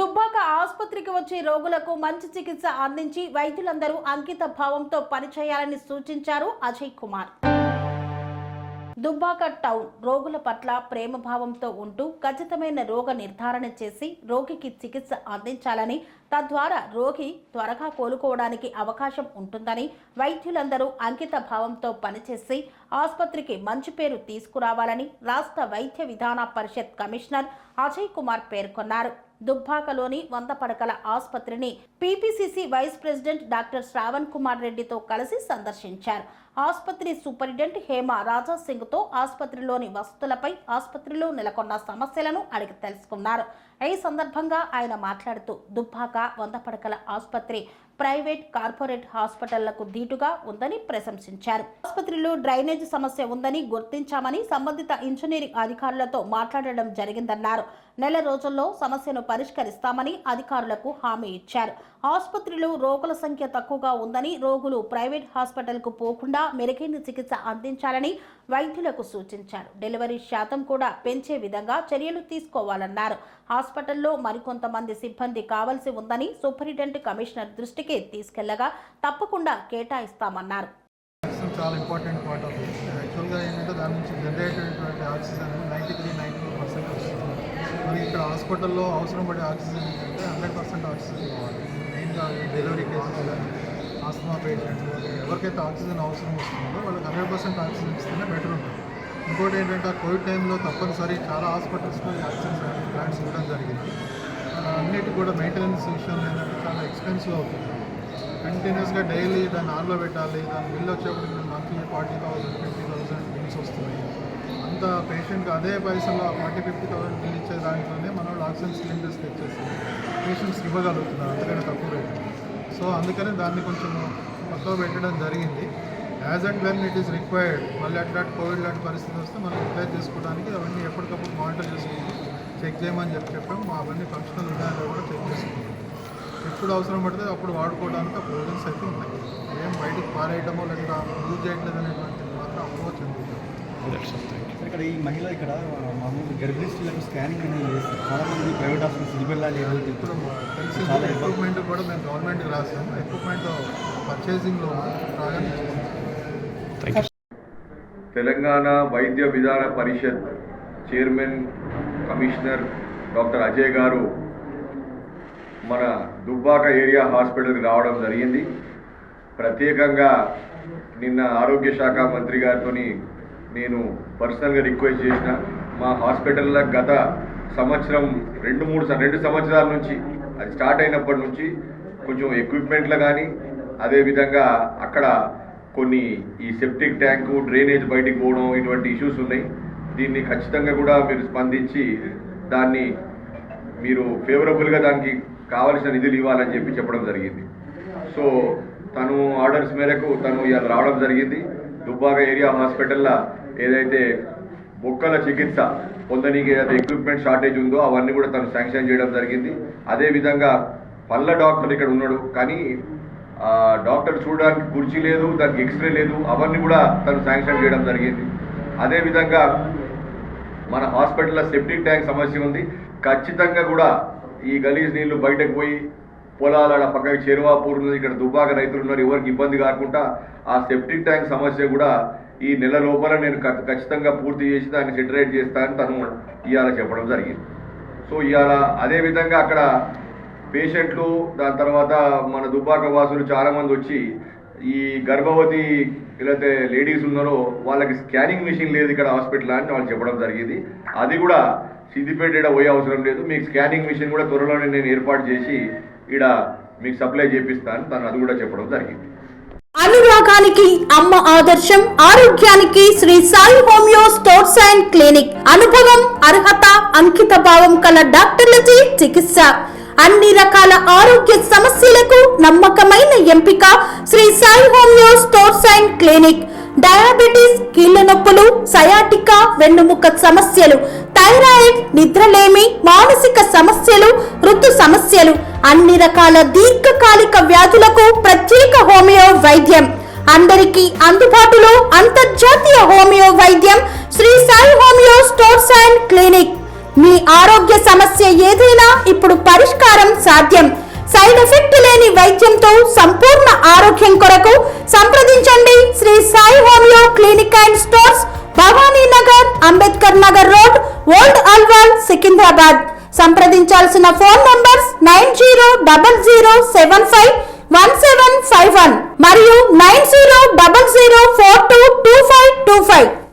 దుబ్బాక ఆసుపత్రికి వచ్చే రోగులకు మంచి చికిత్స అందించి వైద్యులందరూ అంకిత భావంతో పనిచేయాలని సూచించారు అజయ్ కుమార్. దుబ్బాక టౌన్ రోగుల పట్ల ప్రేమభావంతో ఉంటూ ఖచ్చితమైన రోగ నిర్ధారణ చేసి రోగికి చికిత్స అందించాలని, తద్వారా రోగి త్వరగా కోలుకోవడానికి అవకాశం ఉంటుందని, వైద్యులందరూ అంకిత భావంతో పనిచేసి ఆసుపత్రికి మంచి పేరు తీసుకురావాలని రాష్ట్ర వైద్య విధాన పరిషత్ కమిషనర్ అజయ్ కుమార్ పేర్కొన్నారు. దుబ్బాకలోని 100 పడకల ఆసుపత్రిని PPCC vice president doctor Shravan Kumar రెడ్డితో కలిసి సందర్శించారు. ఆసుపత్రి సూపరింటెండెంట్ హేమ రాజా సింగ్ తో ఆసుపత్రిలోని వసతులపై, ఆసుపత్రిలో నెలకొన్న సమస్యలను అడిగి తెలుసుకున్నారు. ఈ సందర్భంగా ఆయన మాట్లాడుతూ దుబ్బాక 100 పడకల ఆసుపత్రి ప్రైవేట్, కార్పొరేట్ హాస్పిటళ్లకు ధీటుగా ఉందని ప్రశంసించారు. ఆసుపత్రిలో డ్రైనేజ్ సమస్య ఉందని గుర్తించామని సంబంధిత ఇంజనీరింగ్ అధికారులతో మాట్లాడడం జరిగిందన్నారు. నెల రోజుల్లో సమస్యను పరిష్కరిస్తామని అధికారులకు హామీ ఇచ్చారు. ఆసుపత్రిలో రోగుల సంఖ్య తక్కువగా ఉందని, రోగులు ప్రైవేట్ హాస్పిటల్కు పోకుండా మెరుగైన చికిత్స అందించాలని వైద్యులకు సూచించారు. డెలివరీ శాతం కూడా పెంచే విధంగా చర్యలు తీసుకోవాలన్నారు. హాస్పిటల్లో మరికొంతమంది సిబ్బంది కావాల్సి ఉందని సూపరింటెండెంట్ కమిషనర్ దృష్టికి తీసుకెళ్లగా తప్పకుండా కేటాయిస్తామన్నారు. చాలా ఇంపార్టెంట్ పార్ట్ ఆఫ్ ఇట్. యాక్చువల్గా ఏంటంటే దాని నుంచి జనరేట్ అయినటువంటి ఆక్సిజన్ 93-94% వస్తుంది. మరి ఇక్కడ హాస్పిటల్లో అవసరం పడే ఆక్సిజన్ ఏంటంటే 100% ఆక్సిజన్ కావాలి. మెయిన్గా డెలివరీ కేసెస్ కానీ, ఆస్మా పేషెంట్స్, ఎవరికైతే ఆక్సిజన్ అవసరం వస్తుందో వాళ్ళకి 100% ఆక్సిజన్ ఇస్తేనే బెటర్ ఉంటుంది. ఇంకోటి ఏంటంటే కోవిడ్ టైంలో తప్పనిసరి చాలా హాస్పిటల్స్లో ఈ ఆక్సిజన్ ప్లాంట్స్ ఇవ్వడం జరిగింది. అన్నిటి కూడా మెయింటెనెన్స్ విషయంలో ఏంటంటే చాలా ఎక్స్పెన్సివ్ అవుతుంది. కంటిన్యూస్గా డైలీ దాన్ని ఆన్లో పెట్టాలి. దాని బిల్ వచ్చేప్పటికి మంత్లీ 40,000, 50,000 బిల్స్ వస్తున్నాయి. అంత పేషెంట్కి అదే పైసలో 40-50,000 బిల్ ఇచ్చే దాంట్లోనే మన వాళ్ళు ఆక్సిజన్ సిలిండర్స్ తెచ్చేసి పేషెంట్స్కి ఇవ్వగలుగుతున్నారు, అందుకని తక్కువ రేటు. సో అందుకని దాన్ని కొంచెం తక్కువ పెట్టడం జరిగింది. As and when it is required, మళ్ళీ అట్లాంటి కోవిడ్ లాంటి పరిస్థితి వస్తే మనం రిప్లై చేసుకోవడానికి అవన్నీ ఎప్పటికప్పుడు మానిటర్ చేసుకుంటాం, చెక్ చేయమని చెప్పాం. అవన్నీ ఫంక్షనల్ విధానాలు కూడా చెక్ చేసుకుంటాం. ఎప్పుడు అవసరం పడితే అప్పుడు వాడుకోవడానికి ఆ ప్రొవిజన్స్ అయితే ఉన్నాయి. ఏం బయటకు పారేయటమో లేదా యూజ్ చేయట్లేదు అనేటువంటిది మాత్రం అప్రోచ్ చెందుతుంది. ఇక్కడ ఈ మహిళ ఇక్కడ మామూలు గర్భిణీ స్త్రీలకు స్కానింగ్ అనేది చేస్తారు. చాలామంది ప్రైవేట్ హాస్పిటల్స్ ఇదిబెళ్ళాలి ఇప్పుడు తెలిసి ఎక్విప్మెంట్ కూడా మేము గవర్నమెంట్కి రాసాము. ఎక్విప్మెంట్ పర్చేసింగ్లో ప్రారంభించుకున్నాం. తెలంగాణ వైద్య విధాన పరిషత్ చైర్మన్ కమిషనర్ డాక్టర్ అజయ్ గారు మన దుబ్బాక ఏరియా హాస్పిటల్కి రావడం జరిగింది. ప్రత్యేకంగా నిన్న ఆరోగ్య శాఖ మంత్రి గారితో నేను పర్సనల్గా రిక్వెస్ట్ చేసిన, మా హాస్పిటల్లో గత సంవత్సరం 2 సంవత్సరాల నుంచి అది స్టార్ట్ అయినప్పటి నుంచి కొంచెం ఎక్విప్మెంట్లో కానీ, అదేవిధంగా అక్కడ కొన్ని ఈ సెప్టిక్ ట్యాంకు, డ్రైనేజ్ బయటికి పోవడం, ఇటువంటి ఇష్యూస్ ఉన్నాయి. దీన్ని ఖచ్చితంగా కూడా మీరు స్పందించి దాన్ని మీరు ఫేవరబుల్గా దానికి కావలసిన నిధులు ఇవ్వాలని చెప్పడం జరిగింది. సో తను ఆర్డర్స్ మేరకు తను ఇవాళ రావడం జరిగింది. దుబ్బాక ఏరియా హాస్పిటల్లో ఏదైతే బొక్కల చికిత్స పొందడానికి ఏదైతే ఎక్విప్మెంట్ షార్టేజ్ ఉందో అవన్నీ కూడా తను శాంక్షన్ చేయడం జరిగింది. అదేవిధంగా పళ్ళ డాక్టర్ ఇక్కడ ఉన్నాడు, కానీ డాక్టర్ చూడడానికి కుర్చీ లేదు, దానికి ఎక్స్రే లేదు, అవన్నీ కూడా తను శాంక్షన్ చేయడం జరిగింది. అదేవిధంగా మన హాస్పిటల్లో సెప్టిక్ ట్యాంక్ సమస్య ఉంది. ఖచ్చితంగా కూడా ఈ గలీజ్ నీళ్లు బయటకు పోయి పొలాల పక్కకి చేరువాపూర్ ఉన్నది, ఇక్కడ దుబ్బాక రైతులు ఉన్నారు, ఎవరికి ఇబ్బంది కాకుండా ఆ సెప్టిక్ ట్యాంక్ సమస్య కూడా ఈ నెల లోపల నేను ఖచ్చితంగా పూర్తి చేసి దాన్ని సెటరేట్ చేస్తానని తను ఇవాళ చెప్పడం జరిగింది. సో ఇవాళ అదేవిధంగా అక్కడ పేషెంట్లు, దాని తర్వాత మన దుబ్బాక వాసులు చాలామంది వచ్చి ఈ గర్భవతి లేకపోతే లేడీస్ ఉన్నారో వాళ్ళకి స్కానింగ్ మిషన్ లేదు ఇక్కడ హాస్పిటల్ అని వాళ్ళు చెప్పడం జరిగింది. అది కూడా సిద్దిపేట పోయే అవసరం లేదు, మీకు స్కానింగ్ మిషన్ కూడా త్వరలోనే నేను ఏర్పాటు చేసి ఇక్కడ మీకు సప్లై చేపిస్తాను తను అది కూడా చెప్పడం జరిగింది. అనురాగానికి అమ్మ ఆదర్శం, ఆరోగ్యానికి Shri Sai homeo stores and clinic. అనుభవం, అర్హత, అంకిత భావం కల డాక్టర్లచే చికిత్స. అన్ని రకాల ఆరోగ్య సమస్యలకు నమ్మకమైన ఎంపిక Shri Sai homeo stores and clinic. Diabetes, కీళ్ల నొప్పులు, సయాటికా, వెన్నుముక సమస్యలు, థైరాయిడ్, నిద్రలేమి, మానసిక సమస్యలు, ఋతు సమస్యలు, అన్ని రకాల దీర్ఘకాలిక వ్యాధులకు ప్రత్యేక హోమియో వైద్యం. అందరికీ అందుబాటులో అంతర్జాతీయ హోమియో వైద్యం Shri Sai homeo stores and clinic. మీ ఆరోగ్య సమస్య ఏదైనా ఇప్పుడు పరిష్కారం సాధ్యం. సైడ్ ఎఫెక్ట్ లేని వైద్యంతో సంపూర్ణ ఆరోగ్యం కొరకు సంప్రదించండి Shri Sai homeo clinic and stores, Bhavani Nagar, Ambedkar Nagar road, old Alwal, Secunderabad. సంప్రదించాల్సిన ఫోన్ నంబర్స్ 9000751751 మరియు 9000422525.